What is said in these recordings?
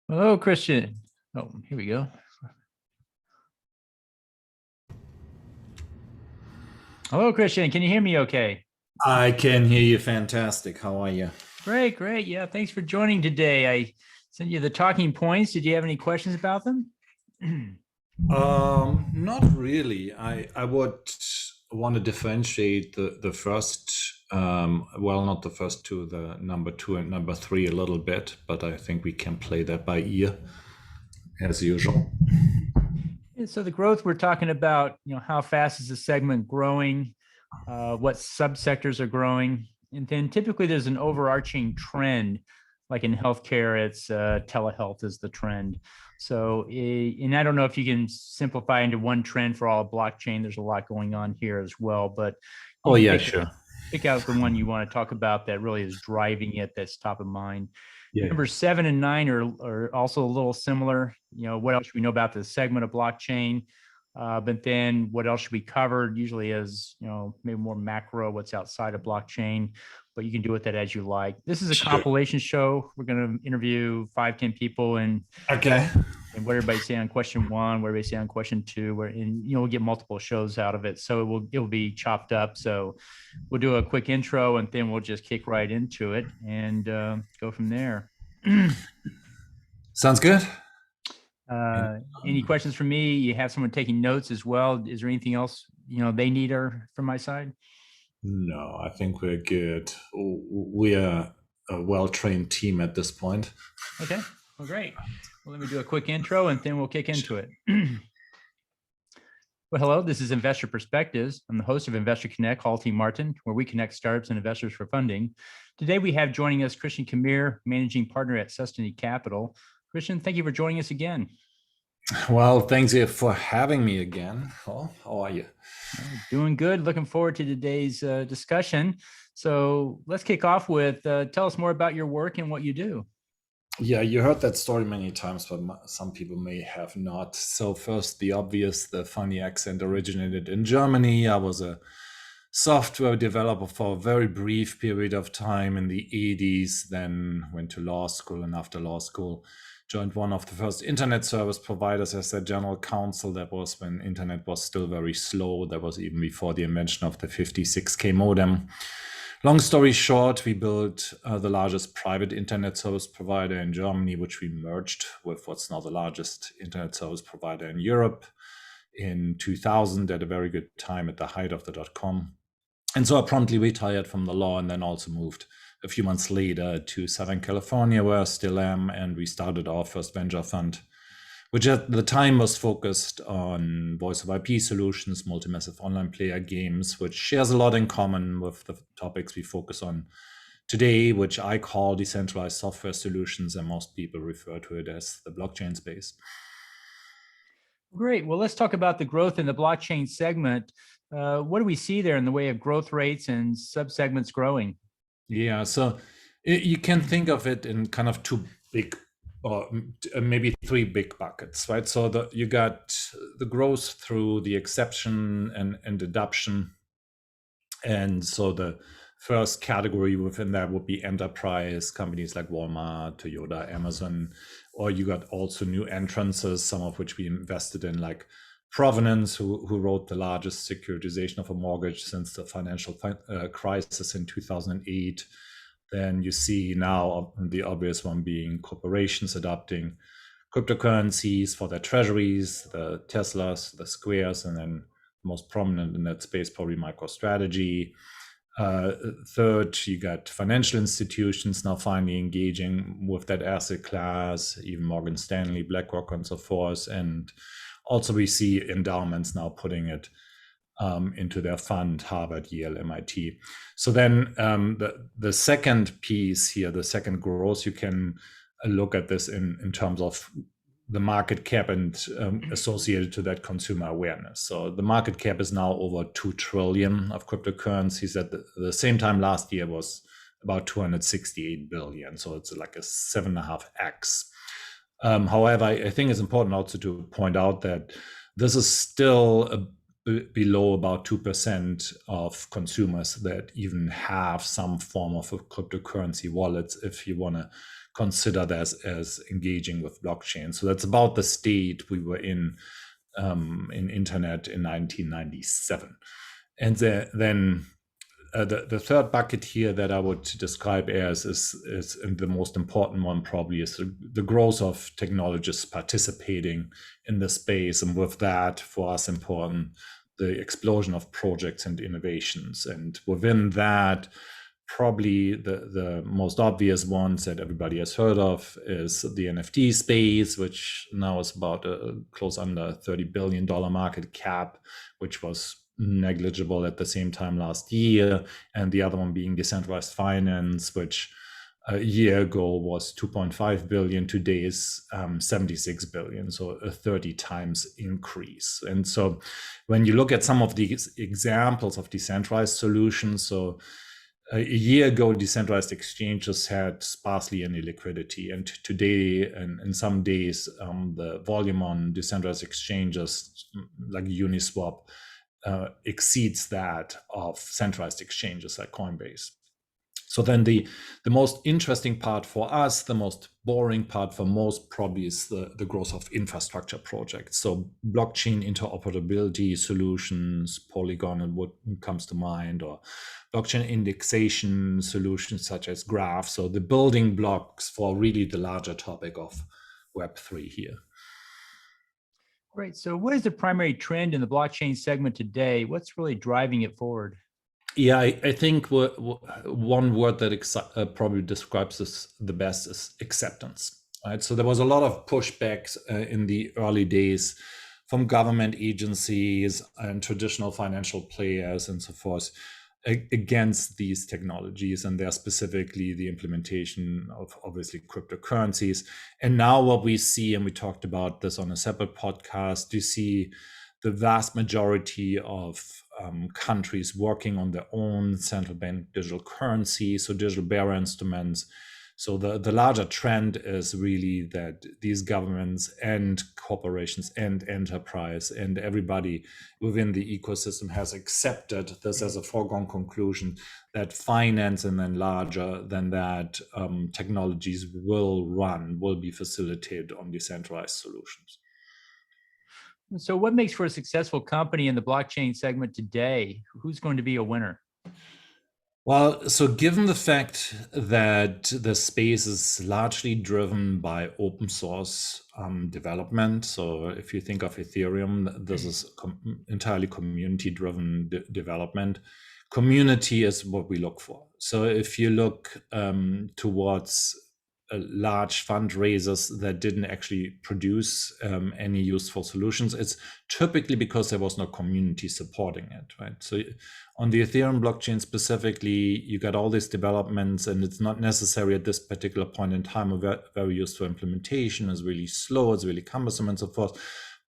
Hello, Christian. Oh, here we go. Hello, Christian. Can you hear me okay? I can hear you fantastic. How are you? Great, great. Yeah, thanks for joining today. I sent you the talking points. Did you have any questions about them? Not really. I would want to differentiate the first, well, not the first two, the number two and number three a little bit, but I think we can play that by ear as usual. Yeah, so the growth we're talking about, how fast is the segment growing? What subsectors are growing? And then typically there's an overarching trend, like in healthcare, it's telehealth is the trend. So, and I don't know if you can simplify into one trend for all of blockchain. There's a lot going on here as well, but Oh yeah, sure. Pick out the one you want to talk about that really is driving it, that's top of mind. Yeah. Number 7 and 9 are also a little similar. What else should we know about the segment of blockchain? But then what else should be covered? Usually is, maybe more macro, what's outside of blockchain, but you can do with that as you like. This is a compilation show. We're going to interview 5-10 people and what everybody say on question 1, what everybody say on question 2, and we'll get multiple shows out of it. So it will be chopped up. So we'll do a quick intro and then we'll just kick right into it and go from there. Sounds good. Any questions for me? You have someone taking notes as well. Is there anything else they need from my side? No, I think we're good. We are a well-trained team at this point. Okay, well, great. Well, let me do a quick intro and then we'll kick into it. Well, hello, this is Investor Perspectives. I'm the host of Investor Connect, Hall T. Martin, where we connect startups and investors for funding. Today, we have joining us Christian Kamir, managing partner at Sustany Capital. Christian, thank you for joining us again. Well, thanks for having me again. How are you? Doing good. Looking forward to today's discussion. So let's kick off with, tell us more about your work and what you do. Yeah, you heard that story many times, but some people may have not. So first, the obvious, the funny accent originated in Germany. I was a software developer for a very brief period of time in the 80s, then went to law school, and after law school, joined one of the first internet service providers as their general counsel. That was when internet was still very slow. That was even before the invention of the 56K modem. Long story short, we built the largest private internet service provider in Germany, which we merged with what's now the largest internet service provider in Europe in 2000 at a very good time at the height of the .com. And so I promptly retired from the law and then also moved a few months later to Southern California, where I still am. And we started our first venture fund, which at the time was focused on voice over IP solutions, multi-massive online player games, which shares a lot in common with the topics we focus on today, which I call decentralized software solutions, and most people refer to it as the blockchain space. Great. Well, let's talk about the growth in the blockchain segment. What do we see there in the way of growth rates and subsegments growing? Yeah, so you can think of it in kind of two big, or maybe three big buckets, right? So you got the growth through the exception and adoption. And so the first category within that would be enterprise companies like Walmart, Toyota, Amazon, or you got also new entrances, some of which we invested in, like Provenance, who wrote the largest securitization of a mortgage since the financial crisis in 2008. Then you see now the obvious one being corporations adopting cryptocurrencies for their treasuries, the Teslas, the Squares, and then most prominent in that space, probably MicroStrategy. Third, you got financial institutions now finally engaging with that asset class, even Morgan Stanley, BlackRock, and so forth. And also we see endowments now putting it into their fund, Harvard, Yale, MIT. So then the second piece here, the second growth, you can look at this in terms of the market cap and associated to that consumer awareness. So the market cap is now over 2 trillion of cryptocurrencies. At the same time last year was about 268 billion. So it's like a 7.5x. However, I think it's important also to point out that this is still below about 2% of consumers that even have some form of a cryptocurrency wallets, if you want to consider that as engaging with blockchain. So that's about the state we were in internet in 1997. And then the third bucket here that I would describe as is and the most important one probably is the growth of technologists participating in the space, and with that, for us important, the explosion of projects and innovations. And within that, probably the most obvious ones that everybody has heard of is the NFT space, which now is about a close under $30 billion market cap, which was negligible at the same time last year. And the other one being decentralized finance, which a year ago was 2.5 billion, today is 76 billion, so a 30 times increase. And so when you look at some of these examples of decentralized solutions, so a year ago, decentralized exchanges had sparsely any liquidity, and today, and in some days, the volume on decentralized exchanges like Uniswap exceeds that of centralized exchanges like Coinbase. So then the most interesting part for us, the most boring part for most probably is the growth of infrastructure projects. So blockchain interoperability solutions, Polygon and what comes to mind, or blockchain indexation solutions such as Graph. So the building blocks for really the larger topic of Web3 here. Great. So what is the primary trend in the blockchain segment today? What's really driving it forward? Yeah, I think one word that probably describes this the best is acceptance. Right. So there was a lot of pushbacks in the early days from government agencies and traditional financial players and so forth against these technologies, and they're specifically the implementation of obviously cryptocurrencies. And now what we see, and we talked about this on a separate podcast, you see the vast majority of countries working on their own central bank digital currency, so digital bearer instruments. So the larger trend is really that these governments and corporations and enterprise and everybody within the ecosystem has accepted this as a foregone conclusion that finance, and then larger than that, technologies will be facilitated on decentralized solutions. So what makes for a successful company in the blockchain segment today? Who's going to be a winner? Well, so given the fact that the space is largely driven by open source development, so if you think of Ethereum, this is entirely community-driven development. Community is what we look for. So if you look towards large fundraisers that didn't actually produce any useful solutions, it's typically because there was no community supporting it, right? So on the Ethereum blockchain specifically, you got all these developments, and it's not necessary at this particular point in time a very useful implementation. It's really slow, it's really cumbersome and so forth.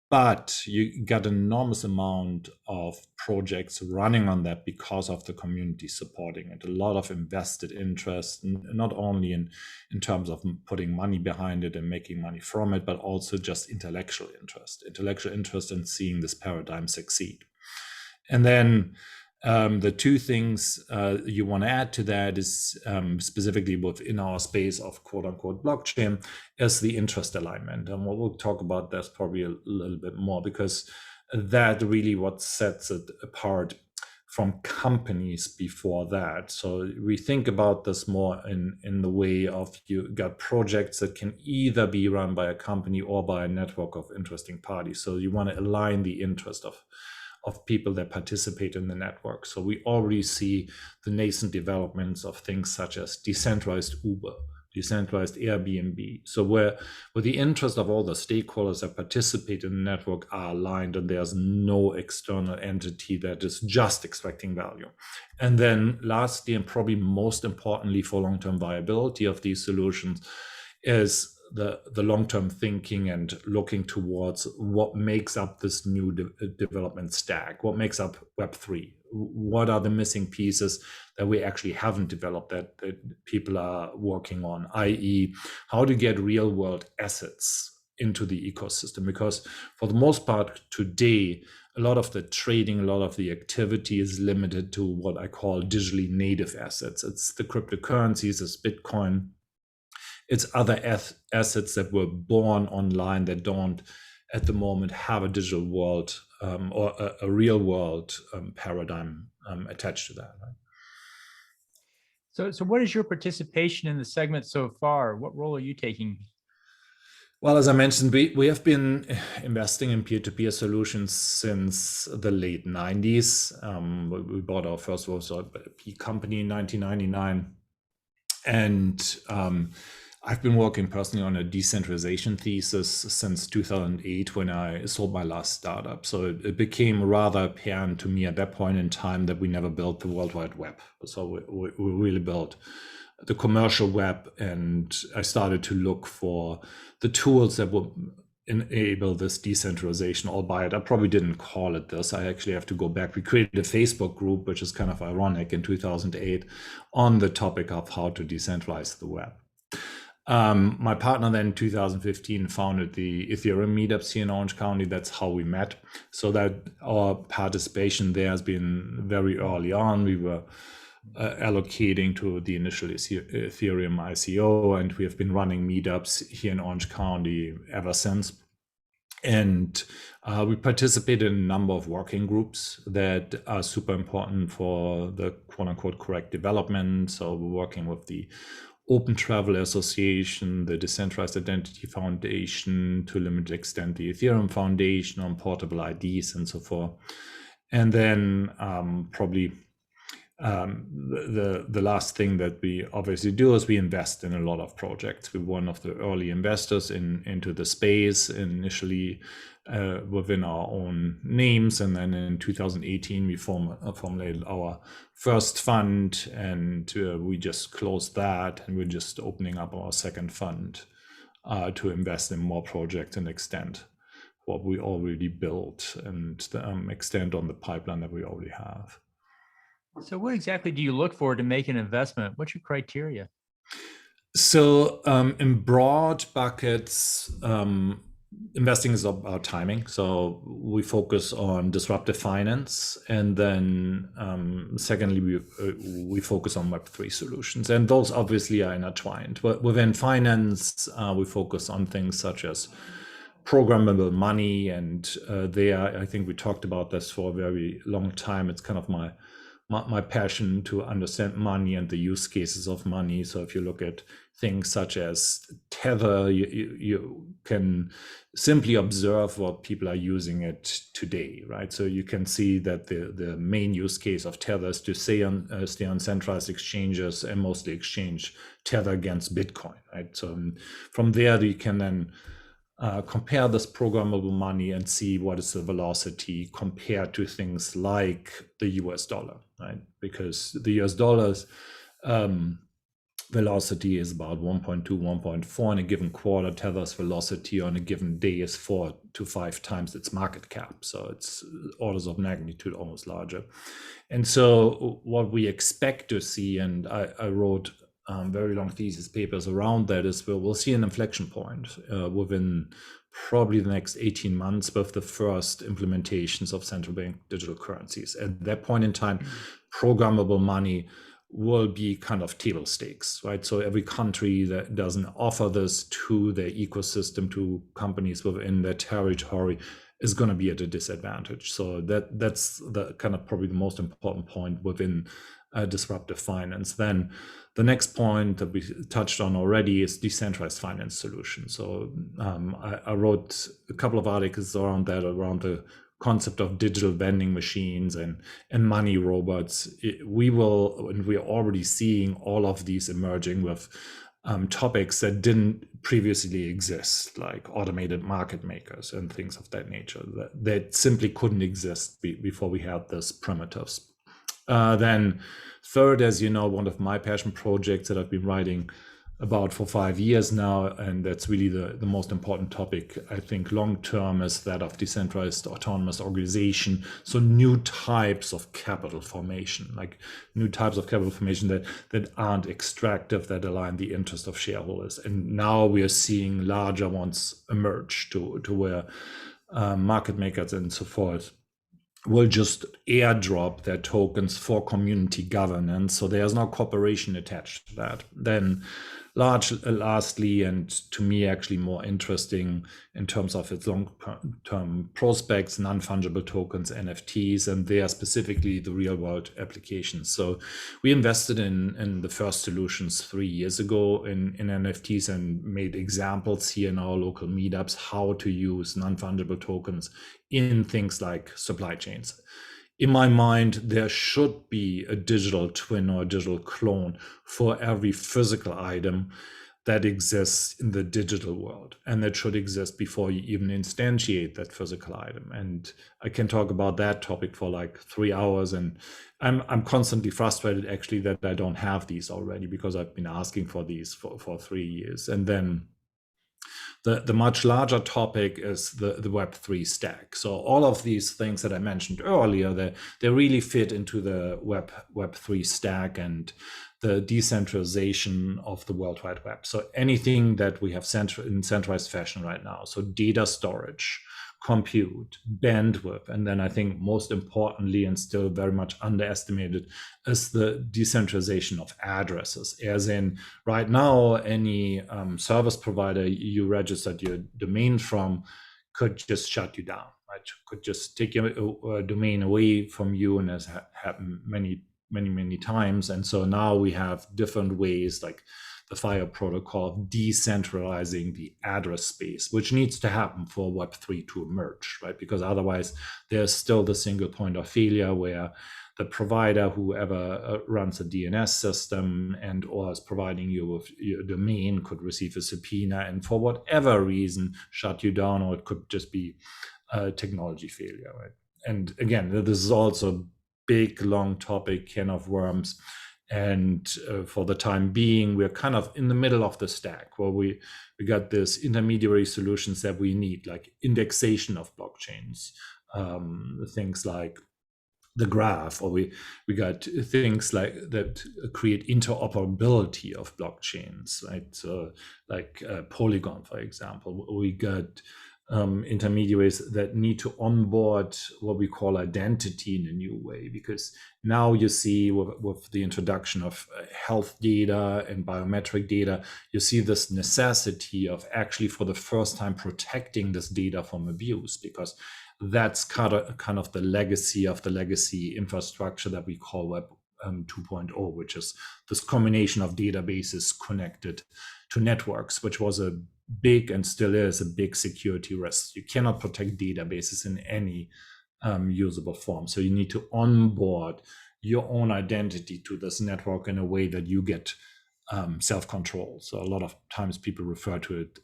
But you got an enormous amount of projects running on that because of the community supporting it. A lot of invested interest, not only in terms of putting money behind it and making money from it, but also just intellectual interest in seeing this paradigm succeed. And then the two things you want to add to that is specifically within our space of quote unquote blockchain is the interest alignment. And we'll talk about that probably a little bit more, because that really what sets it apart from companies before that. So we think about this more in the way of you got projects that can either be run by a company or by a network of interesting parties. So you want to align the interest of people that participate in the network. So we already see the nascent developments of things such as decentralized Uber, decentralized Airbnb. So where the interest of all the stakeholders that participate in the network are aligned, and there's no external entity that is just extracting value. And then lastly, and probably most importantly for long-term viability of these solutions, is the long-term thinking and looking towards what makes up this new development stack, what makes up Web3, what are the missing pieces that we actually haven't developed that people are working on, i.e. how to get real world assets into the ecosystem. Because for the most part today, a lot of the trading, a lot of the activity is limited to what I call digitally native assets. It's the cryptocurrencies, it's Bitcoin, it's other assets that were born online that don't at the moment have a digital world or a real world paradigm attached to that. Right? So what is your participation in the segment so far? What role are you taking? Well, as I mentioned, we have been investing in peer-to-peer solutions since the late 90s. We bought our first P company in 1999. And I've been working personally on a decentralization thesis since 2008 when I sold my last startup. So it became rather apparent to me at that point in time that we never built the World Wide Web. So we really built the commercial web, and I started to look for the tools that would enable this decentralization, albeit I probably didn't call it this. I actually have to go back. We created a Facebook group, which is kind of ironic, in 2008 on the topic of how to decentralize the web. My partner then in 2015 founded the Ethereum meetups here in Orange County. That's how we met. So that our participation there has been very early on. We were allocating to the initial Ethereum ICO, and we have been running meetups here in Orange County ever since. And we participate in a number of working groups that are super important for the quote unquote correct development. So we're working with the Open Travel Association, the Decentralized Identity Foundation, to a limited extent the Ethereum Foundation on portable IDs and so forth. And then probably the last thing that we obviously do is we invest in a lot of projects. We're one of the early investors into the space, initially within our own names, and then in 2018 we formulated our first fund, and we just closed that, and we're just opening up our second fund to invest in more projects and extend what we already built and extend on the pipeline that we already have. So what exactly do you look for to make an investment? What's your criteria? So in broad buckets, investing is about timing. So we focus on disruptive finance. And then secondly, we focus on Web3 solutions. And those obviously are intertwined. But within finance, we focus on things such as programmable money. And there, I think we talked about this for a very long time. It's kind of my passion to understand money and the use cases of money. So if you look at things such as Tether, you can simply observe what people are using it today, right? So you can see that the main use case of Tether is to stay on centralized exchanges and mostly exchange Tether against Bitcoin, right? So from there, you can then compare this programmable money and see what is the velocity compared to things like the US dollar, right? Because the US dollar's velocity is about 1.2, 1.4 in a given quarter. Tether's velocity on a given day is 4 to 5 times its market cap. So it's orders of magnitude almost larger. And so what we expect to see, and I wrote very long thesis papers around that, is we'll see an inflection point within probably the next 18 months with the first implementations of central bank digital currencies. At that point in time, programmable money will be kind of table stakes, right? So every country that doesn't offer this to their ecosystem, to companies within their territory, is going to be at a disadvantage. So that's the kind of probably the most important point within disruptive finance. Then the next point that we touched on already is decentralized finance solutions. So I wrote a couple of articles around that, around the concept of digital vending machines and money robots. We're already seeing all of these emerging with topics that didn't previously exist, like automated market makers and things of that nature that simply couldn't exist before we had these primitives. Then third, as you know, one of my passion projects that I've been writing about for 5 years now, and that's really the most important topic. I think long term is that of decentralized autonomous organization. So new types of capital formation, like new types of capital formation that aren't extractive, that align the interest of shareholders. And now we are seeing larger ones emerge to where market makers and so forth will just airdrop their tokens for community governance. So there's no corporation attached to that. Then lastly, and to me actually more interesting in terms of its long-term prospects, non-fungible tokens, NFTs, and they are specifically the real-world applications. So we invested in the first solutions 3 years ago in NFTs and made examples here in our local meetups how to use non-fungible tokens in things like supply chains. In my mind, there should be a digital twin or a digital clone for every physical item that exists in the digital world. And that should exist before you even instantiate that physical item. And I can talk about that topic for like 3 hours. And I'm constantly frustrated actually that I don't have these already, because I've been asking for these for 3 years. And then the much larger topic is the Web3 stack. So all of these things that I mentioned earlier, they really fit into the Web3 stack and the decentralization of the World Wide Web. So anything that we have in centralized fashion right now, so data storage, compute, bandwidth, and then I think most importantly and still very much underestimated is the decentralization of addresses. As in right now, any service provider you registered your domain from could just shut you down, right? Could just take your domain away from you, and has happened many times. And so now we have different ways, like the FIRE protocol, of decentralizing the address space, which needs to happen for Web3 to emerge, right? Because otherwise there's still the single point of failure where the provider, whoever runs a DNS system and or is providing you with your domain, could receive a subpoena and for whatever reason shut you down, or it could just be a technology failure, right? And again, this is also a big, long topic, can of worms. And for the time being, we're kind of in the middle of the stack where we got this intermediary solutions that we need, like indexation of blockchains, things like the graph, or we got things like that create interoperability of blockchains, right? So like Polygon, for example, we got intermediaries that need to onboard what we call identity in a new way, because now you see with the introduction of health data and biometric data, you see this necessity of actually for the first time protecting this data from abuse, because that's kind of the legacy of the legacy infrastructure that we call Web 2.0, which is this combination of databases connected to networks, which was a big and still is a big security risk. You cannot protect databases in any usable form. So you need to onboard your own identity to this network in a way that you get self-control. So a lot of times people refer to it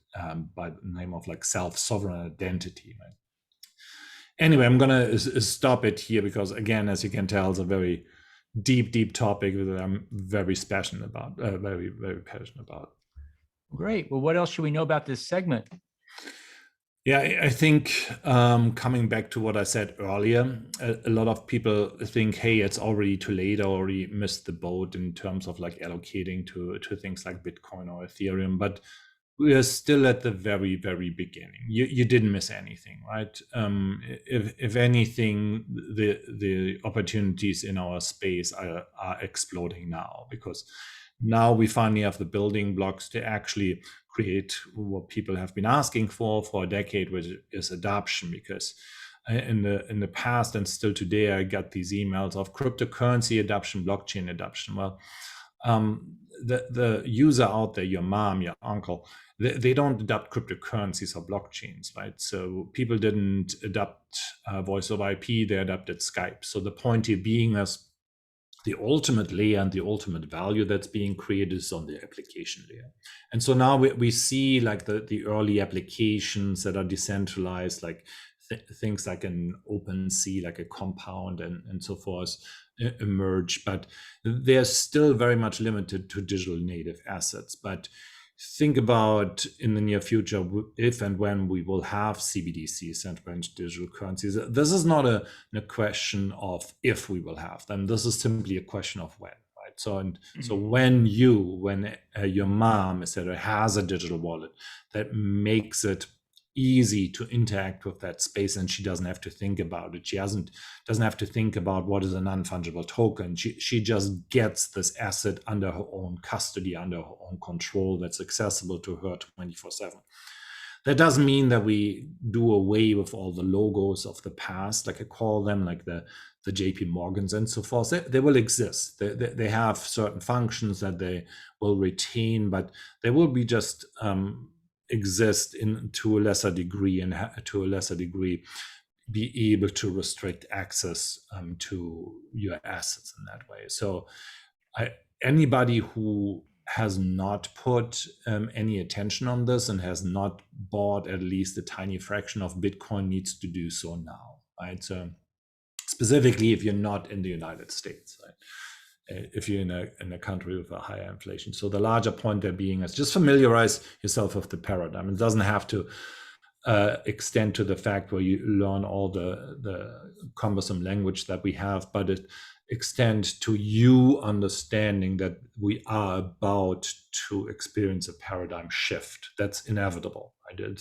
by the name of like self-sovereign identity. Right? Anyway, I'm going to stop it here because, again, as you can tell, it's a very deep topic that I'm very passionate about, very passionate about. Great. Well, what else should we know about this segment? Yeah, I think coming back to what I said earlier, a lot of people think, hey, it's already too late. I already missed the boat in terms of like allocating to things like Bitcoin or Ethereum. But we are still at the very beginning. You didn't miss anything, right? If anything, the opportunities in our space are exploding now, because now we finally have the building blocks to actually create what people have been asking for a decade, which is adoption. Because in the past and still today, I got these emails of cryptocurrency adoption, blockchain adoption. Well, the user out there, your mom, your uncle, they don't adopt cryptocurrencies or blockchains, right? So people didn't adopt voice over IP, they adopted Skype. So the point here being is the ultimate layer and the ultimate value that's being created is on the application layer. And so now we see like the early applications that are decentralized, like things like an open sea, like a compound and so forth emerge, but they're still very much limited to digital native assets. But think about in the near future, if and when we will have CBDC, central bank digital currencies. This is not a question of if we will have them. This is simply a question of when. So when your mom, etc., has a digital wallet that makes it easy to interact with that space, and she doesn't have to think about it. She doesn't have to think about what is a non-fungible token. She just gets this asset under her own custody, under her own control, that's accessible to her 24/7. That doesn't mean that we do away with all the logos of the past, like I call them, like the JP Morgans and so forth. They will exist. They have certain functions that they will retain, but they will be just exist to a lesser degree, and to a lesser degree be able to restrict access to your assets in that way. So anybody who has not put any attention on this and has not bought at least a tiny fraction of Bitcoin needs to do so now, right? So specifically if you're not in the United States, right? If you're in a country with a higher inflation. So the larger point there being is just familiarize yourself with the paradigm. It doesn't have to extend to the fact where you learn all the cumbersome language that we have, but it extend to you understanding that we are about to experience a paradigm shift that's inevitable. Right?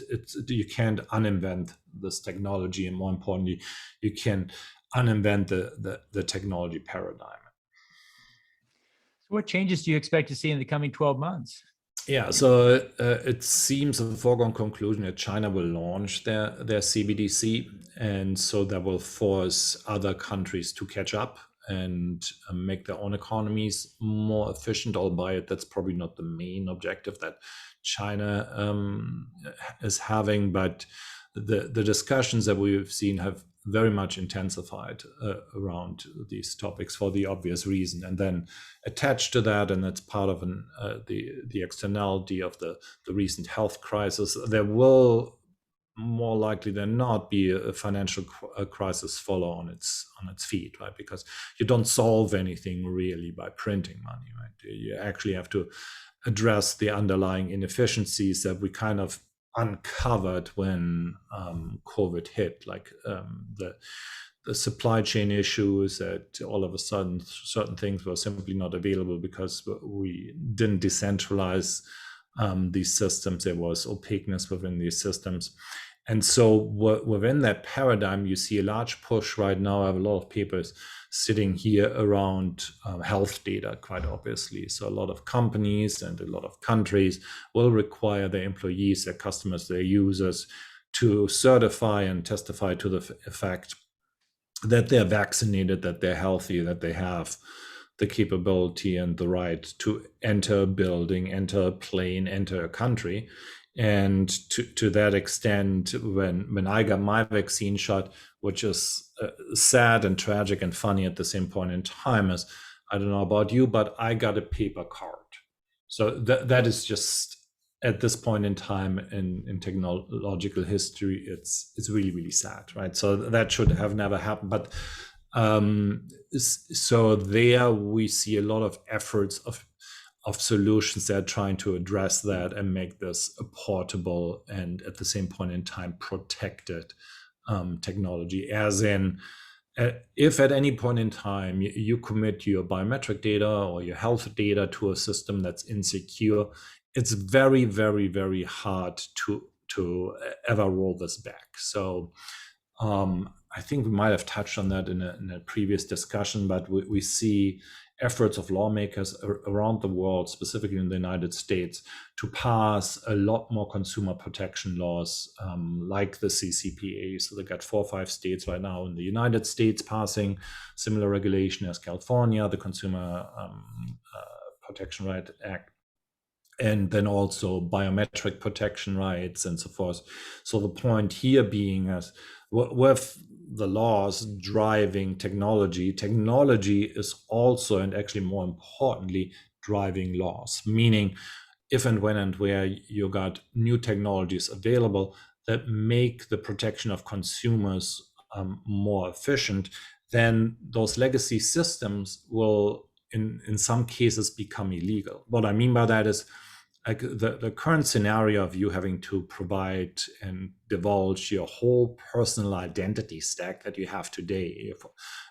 You can't uninvent this technology, and more importantly, you can uninvent the technology paradigm. So what changes do you expect to see in the coming 12 months? Yeah, so it seems a foregone conclusion that China will launch their CBDC, and so that will force other countries to catch up and make their own economies more efficient, albeit that's probably not the main objective that China is having. But the discussions that we've seen have very much intensified around these topics for the obvious reason. And then attached to that, and that's part of the externality of the recent health crisis, there will more likely than not be a financial crisis follow on its feet, right? Because you don't solve anything really by printing money, right? You actually have to address the underlying inefficiencies that we kind of uncovered when COVID hit, like the supply chain issues, that all of a sudden certain things were simply not available because we didn't decentralize these systems. There was opaqueness within these systems. And so within that paradigm, you see a large push right now. I have a lot of papers sitting here around health data, quite obviously. So a lot of companies and a lot of countries will require their employees, their customers, their users to certify and testify to the fact that they're vaccinated, that they're healthy, that they have the capability and the right to enter a building, enter a plane, enter a country. And to that extent, when I got my vaccine shot, which is sad and tragic and funny at the same point in time, is, I don't know about you, but I got a paper card. So that is just, at this point in time in technological history, it's really, really sad, right? So that should have never happened. But so there we see a lot of efforts of solutions that are trying to address that and make this a portable and at the same point in time protected technology. As in, if at any point in time you commit your biometric data or your health data to a system that's insecure, it's very, very, very hard to ever roll this back. So I think we might have touched on that in a previous discussion, but we see efforts of lawmakers around the world, specifically in the United States, to pass a lot more consumer protection laws like the CCPA. So they got 4 or 5 states right now in the United States passing similar regulation as California, the Consumer Protection Right Act, and then also biometric protection rights and so forth. So the point here being is, with the laws driving technology is also, and actually more importantly, driving laws. Meaning, if and when and where you got new technologies available, that make the protection of consumers more efficient, then those legacy systems will, in some cases, become illegal. What I mean by that is, like the current scenario of you having to provide and divulge your whole personal identity stack that you have today, you have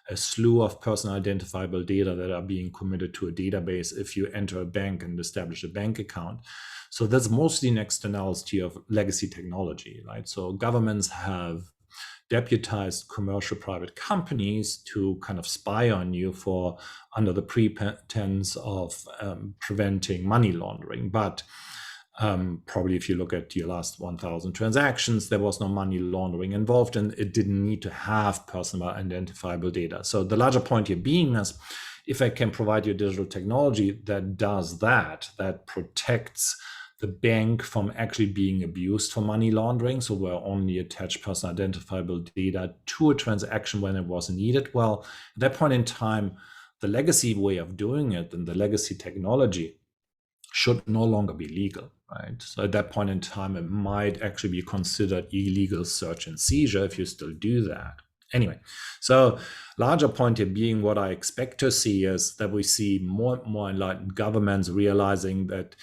a slew of personal identifiable data that are being committed to a database if you enter a bank and establish a bank account. So that's mostly an externality of legacy technology, right? So governments have deputized commercial private companies to kind of spy on you for under the pretense of preventing money laundering. But probably if you look at your last 1,000 transactions, there was no money laundering involved, and it didn't need to have personal identifiable data. So the larger point here being is, if I can provide you digital technology that does that protects the bank from actually being abused for money laundering, so where only attach personal identifiable data to a transaction when it was needed, well, at that point in time, the legacy way of doing it and the legacy technology should no longer be legal, right? So at that point in time, it might actually be considered illegal search and seizure if you still do that. Anyway, so larger point here being, what I expect to see is that we see more and more enlightened governments realizing that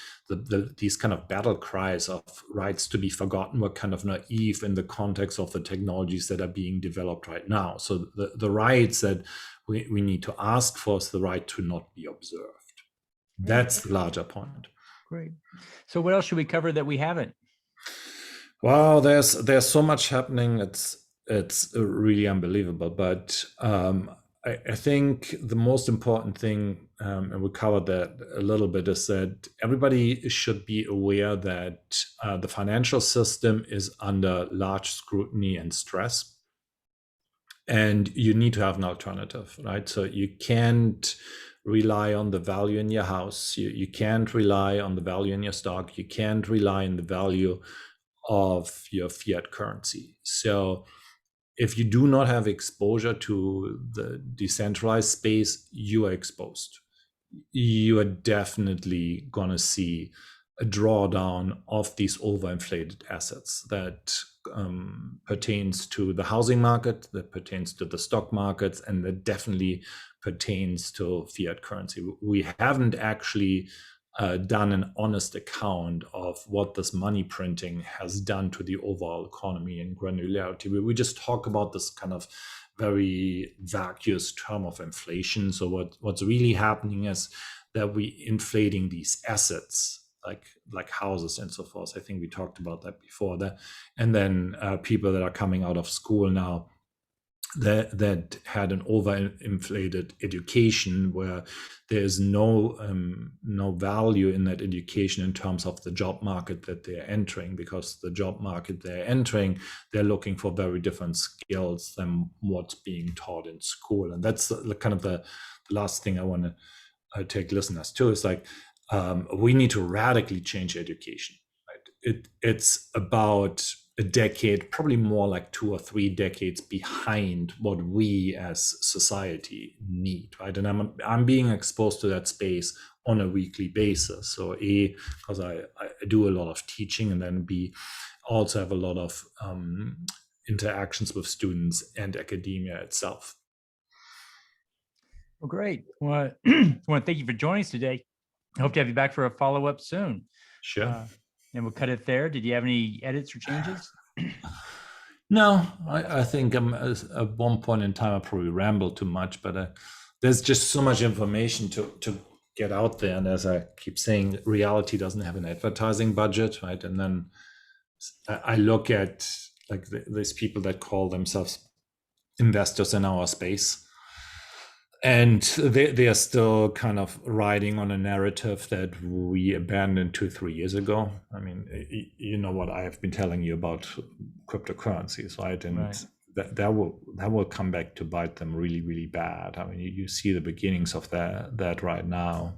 these kind of battle cries of rights to be forgotten were kind of naive in the context of the technologies that are being developed right now. So the rights that we need to ask for is the right to not be observed. That's the larger point. Great. So what else should we cover that we haven't? Well, there's so much happening. It's really unbelievable. But I think the most important thing, and we covered that a little bit, is that everybody should be aware that the financial system is under large scrutiny and stress. And you need to have an alternative, right? So you can't rely on the value in your house. You can't rely on the value in your stock. You can't rely on the value of your fiat currency. So if you do not have exposure to the decentralized space, you are exposed. You are definitely going to see a drawdown of these overinflated assets that pertains to the housing market, that pertains to the stock markets, and that definitely pertains to fiat currency. We haven't actually done an honest account of what this money printing has done to the overall economy in granularity. We just talk about this kind of very vacuous term of inflation. So what's really happening is that we inflating these assets like houses and so forth. I think we talked about that before. And then people that are coming out of school now that had an overinflated education, where there's no value in that education in terms of the job market that they're entering, because the job market they're entering, they're looking for very different skills than what's being taught in school. And that's kind of the last thing I want to take listeners to, is like, we need to radically change education. Right? It's about a decade, probably more like 2 or 3 decades behind what we as society need, right? And I'm being exposed to that space on a weekly basis. So A, because I do a lot of teaching, and then B, also have a lot of interactions with students and academia itself. Well, great. Well, I want to thank you for joining us today. I hope to have you back for a follow-up soon. Sure. And we'll cut it there. Did you have any edits or changes? No, I think at one point in time I probably rambled too much, but there's just so much information to get out there. And as I keep saying, reality doesn't have an advertising budget, right? And then I look at like these people that call themselves investors in our space, and they are still kind of riding on a narrative that we abandoned 2-3 years ago. I mean, you know what I have been telling you about cryptocurrencies, right? And right. That will come back to bite them really, really bad. I mean, you see the beginnings of that right now,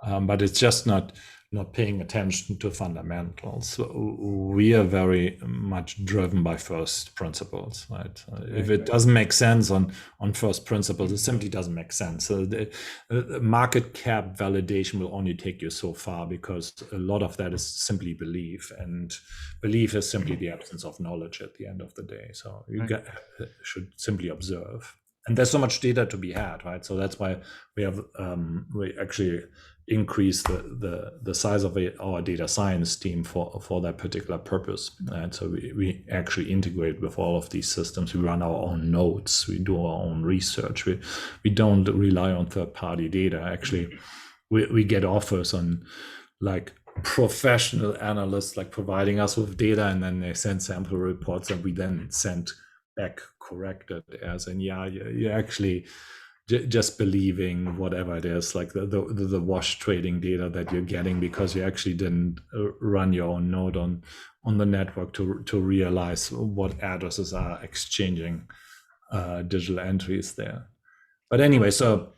but it's just not not paying attention to fundamentals. We are very much driven by first principles, right? If it doesn't make sense on first principles, it simply doesn't make sense. So the market cap validation will only take you so far, because a lot of that is simply belief, and belief is simply the absence of knowledge at the end of the day. So you should simply observe. And there's so much data to be had, right? So that's why we have we actually increase the size of our data science team for that particular purpose. And so we actually integrate with all of these systems. We run our own nodes. We do our own research. We don't rely on third-party data. Actually, we get offers on like professional analysts like providing us with data, and then they send sample reports that we then send back corrected as, and you actually just believing whatever it is, like the wash trading data that you're getting, because you actually didn't run your own node on the network to realize what addresses are exchanging digital entries there. But anyway, so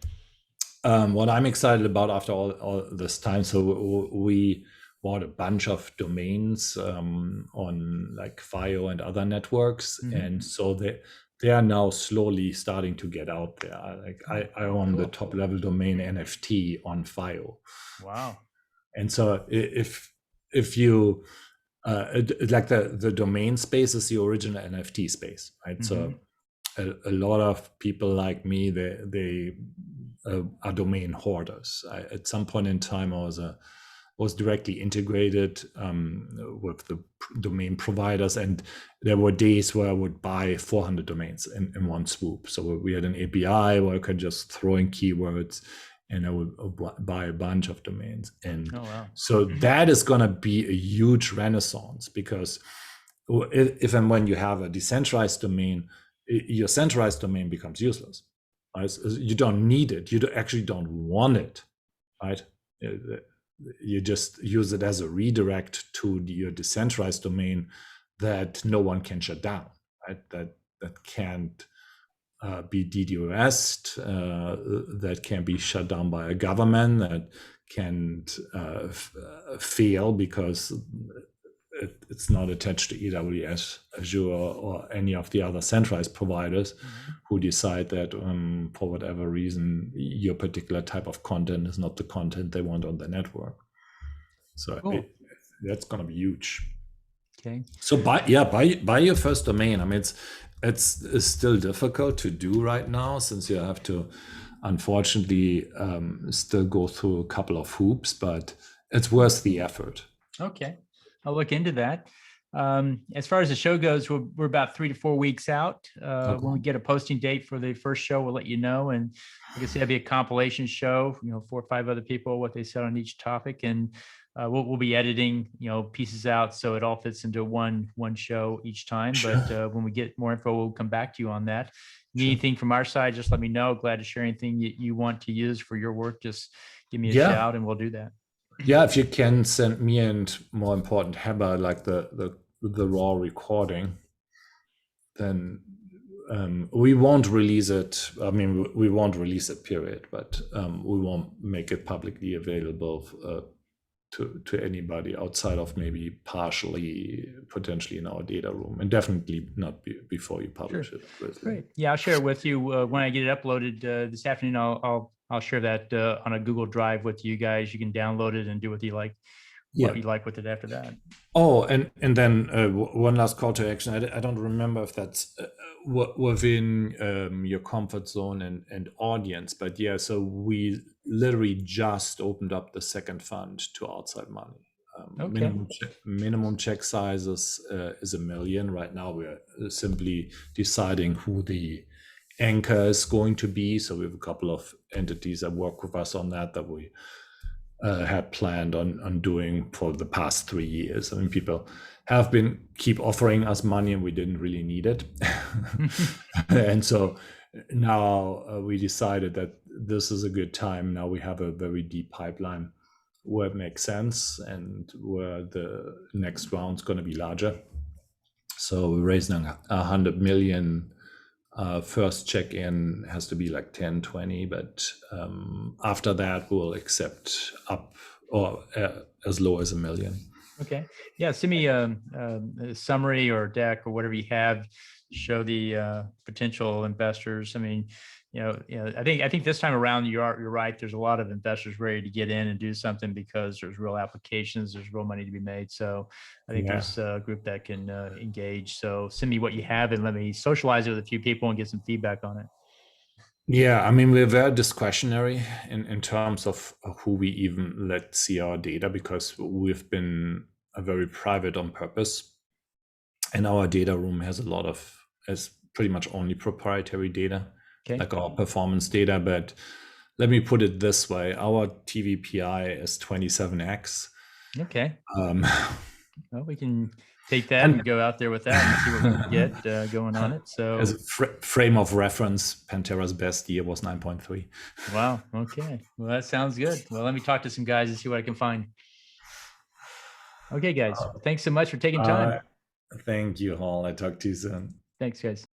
what I'm excited about after all this time, so we bought a bunch of domains on like FIO and other networks, and so they are now slowly starting to get out there. Like I own the top level domain NFT on FIO. Wow. And so if you like the domain space is the original NFT space, right? So a lot of people like me, they are domain hoarders. At some point in time, I was directly integrated with the domain providers, and there were days where I would buy 400 domains in one swoop. So we had an API where I could just throw in keywords, and I would buy a bunch of domains. And so that is going to be a huge renaissance, because if and when you have a decentralized domain, your centralized domain becomes useless. Right? You don't need it. You actually don't want it, right? You just use it as a redirect to your decentralized domain that no one can shut down, right? That can't be DDoSed, that can be shut down by a government, that can't fail because it's not attached to AWS, Azure, or any of the other centralized providers who decide that for whatever reason, your particular type of content is not the content they want on the network. So that's going to be huge. Okay. So buy your first domain. I mean, it's still difficult to do right now, since you have to, unfortunately, still go through a couple of hoops, but it's worth the effort. Okay. I'll look into that. As far as the show goes, we're about 3 to 4 weeks out. When we get a posting date for the first show, we'll let you know. And like I said, it'll be a compilation show, 4 or 5 other people, what they said on each topic. And we'll be editing, pieces out so it all fits into one show each time. But when we get more info, we'll come back to you on that. Need anything from our side, just let me know. Glad to share anything you want to use for your work. Just give me a shout and we'll do that. Yeah, if you can send me, and more important, Heber, like the raw recording, then we won't release it. I mean, we won't release it, period, but we won't make it publicly available to anybody outside of maybe partially, potentially in our data room, and definitely not before you publish it. Great. Yeah, I'll share it with you when I get it uploaded this afternoon. I'll share that on a Google Drive with you guys. You can download it and do what you like. What you like with it after that. Oh, and then one last call to action. I don't remember if that's within your comfort zone and audience, but yeah, so we literally just opened up the second fund to outside money. Minimum check sizes is $1 million. Right now we're simply deciding who the anchor is going to be. So we have a couple of entities that work with us on that we had planned on doing for the past 3 years. I mean, people have keep offering us money, and we didn't really need it. And so now we decided that this is a good time. Now we have a very deep pipeline where it makes sense and where the next round's going to be larger. So we're raising 100 million. First check-in has to be like 10, 20, but after that we'll accept up or as low as $1 million. Okay. Yeah. Send me a summary or deck or whatever you have to show the potential investors. I mean, I think this time around you're right. There's a lot of investors ready to get in and do something because there's real applications, there's real money to be made. So I think Yeah. there's a group that can engage. So send me what you have and let me socialize it with a few people and get some feedback on it. Yeah, I mean, we're very discretionary in terms of who we even let see our data, because we've been very private on purpose. And our data room has pretty much only proprietary data, Okay. like our performance data. But let me put it this way, our TVPI is 27x. Okay. Um, Well, we can take that and and go out there with that and see what we can get going on it. So as a frame of reference, Pantera's best year was 9.3. wow. Okay. Well, that sounds good. Well, let me talk to some guys and see what I can find. Okay, guys. Well, thanks so much for taking time. Thank you, Hall. I talk to you soon. Thanks, guys.